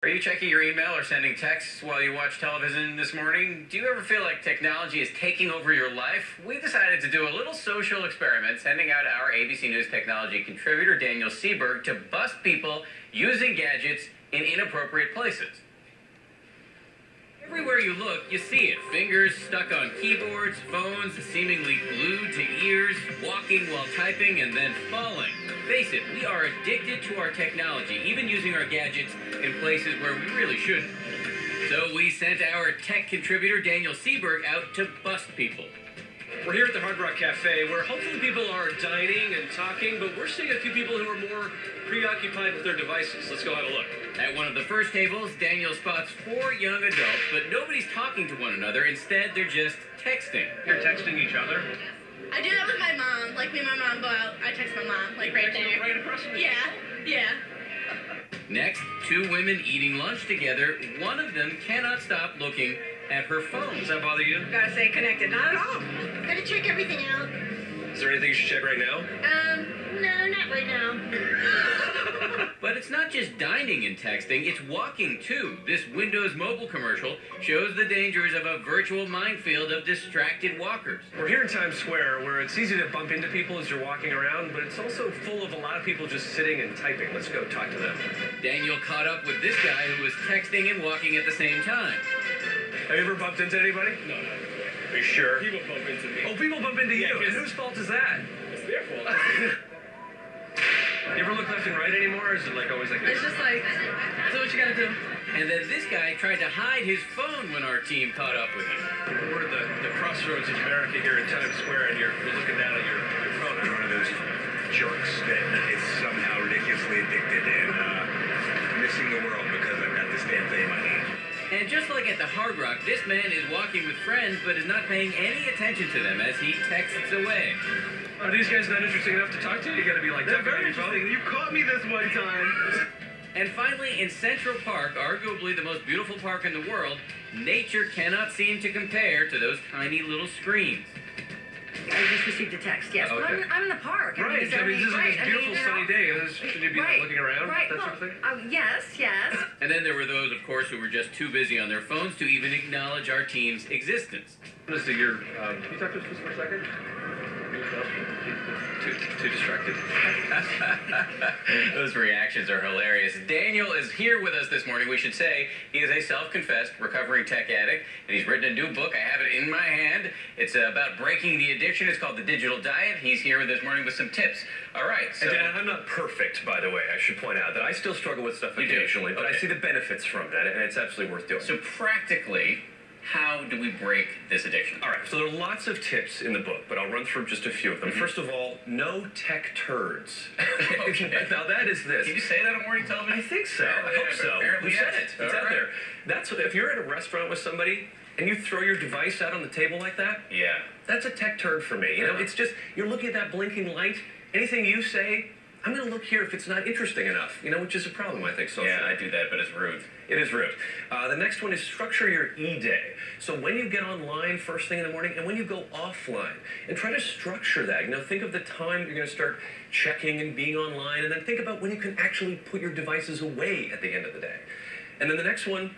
Are you checking your email or sending texts while you watch television this morning? Do you ever feel like technology is taking over your life? We decided to do a little social experiment, sending out our ABC News technology contributor, Daniel Seberg, to bust people using gadgets in inappropriate places. Everywhere you look, you see it. Fingers stuck on keyboards, phones seemingly glued to ears, walking while typing, and then falling. Face it, we are addicted to our technology, even using our gadgets in places where we really shouldn't. So we sent our tech contributor, Daniel Seberg, out to bust people. We're here at the Hard Rock Cafe, where hopefully people are dining and talking, but we're seeing a few people who are more preoccupied with their devices. Let's go have a look. At one of the first tables, Daniel spots 4 young adults, but nobody's talking to one another. Instead, they're just texting. You're texting each other? I do that with my mom. Like, me and my mom go out, I text my mom, like, right there. Right across from me? Yeah. Next, 2 women eating lunch together. One of them cannot stop looking at her phone. Does that bother you? Gotta stay connected. Not at all. Gotta check everything out. Is there anything you should check right now? No, not right now. But it's not just dining and texting, it's walking too. This Windows Mobile commercial shows the dangers of a virtual minefield of distracted walkers. We're here in Times Square, where it's easy to bump into people as you're walking around, but it's also full of a lot of people just sitting and typing. Let's go talk to them. Daniel caught up with this guy who was texting and walking at the same time. Have you ever bumped into anybody? No. Are you sure? People bump into me. Oh, people bump into you. Yeah, And whose fault is that? It's their fault. You ever look left and right anymore, or is it like always like this? It's just like, that's what you gotta do. And then this guy tried to hide his phone when our team caught up with him. We're at the crossroads of America here in Times Square, and you're looking down at your phone. I'm one of those jerks that is somehow ridiculously addicted and missing the world because I've got this damn thing in my hand. And just like at the Hard Rock, this man is walking with friends but is not paying any attention to them as he texts away. Are these guys not interesting enough to talk to? You gotta be like, They're very interesting. You caught me this one time. And finally, in Central Park, arguably the most beautiful park in the world, nature cannot seem to compare to those tiny little screens. I just received a text, yes. Okay. But I'm in the park. Right, is I there mean, any- this is right, a beautiful sunny day. Should you be right, looking around, right, that sort of thing? Yes. And then there were those, of course, who were just too busy on their phones to even acknowledge our team's existence. Can you talk to us just for a second? Too distracted. Those reactions are hilarious. Daniel is here with us this morning. We should say he is a self-confessed recovering tech addict, and he's written a new book. I have it in my hand. It's about breaking the addiction. It's called The Digital Diet. He's here this morning with some tips. All right. So And Dan, I'm not perfect, by the way. I should point out that I still struggle with stuff occasionally, but I see the benefits from that, and it's absolutely worth doing. So practically, how do we break this addiction? All right, so there are lots of tips in the book, but I'll run through just a few of them. First of all, no tech turds. Okay. Now that is this. Can you say that on morning television? I think so. I hope so. Apparently Who said yes. it? It's All out right. there. That's what, if you're at a restaurant with somebody and you throw your device out on the table like that, Yeah. that's a tech turd for me. You know, it's just, you're looking at that blinking light. Anything you say, I'm going to look here if it's not interesting enough, you know, which is a problem, I think, socially. Yeah, I do that, but it's rude. It is rude. The next one is structure your e-day. So when you get online first thing in the morning and when you go offline, and try to structure that. You know, think of the time you're going to start checking and being online, and then think about when you can actually put your devices away at the end of the day. And then the next one,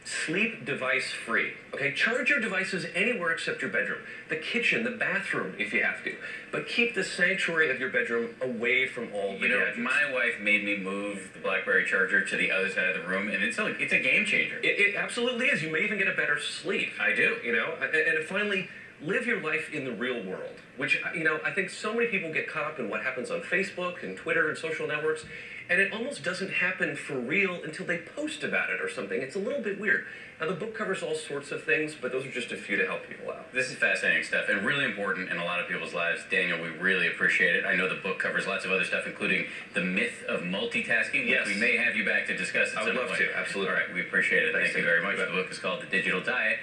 sleep device free. Okay, charge your devices anywhere except your bedroom, the kitchen, the bathroom if you have to, but keep the sanctuary of your bedroom away from all the gadgets. My wife made me move the BlackBerry charger to the other side of the room, and it's a game changer. It absolutely is. You may even get a better sleep. I do. You know, and finally, live your life in the real world, which, you know, I think so many people get caught up in what happens on Facebook and Twitter and social networks, and it almost doesn't happen for real until they post about it or something. It's a little bit weird. Now, the book covers all sorts of things, but those are just a few to help people out. This is fascinating stuff and really important in a lot of people's lives. Daniel, we really appreciate it. I know the book covers lots of other stuff, including the myth of multitasking, which Yes. we may have you back to discuss at I would some love point. to, absolutely. All right, we appreciate it. Thanks, Thank you very much. The book is called The Digital Diet.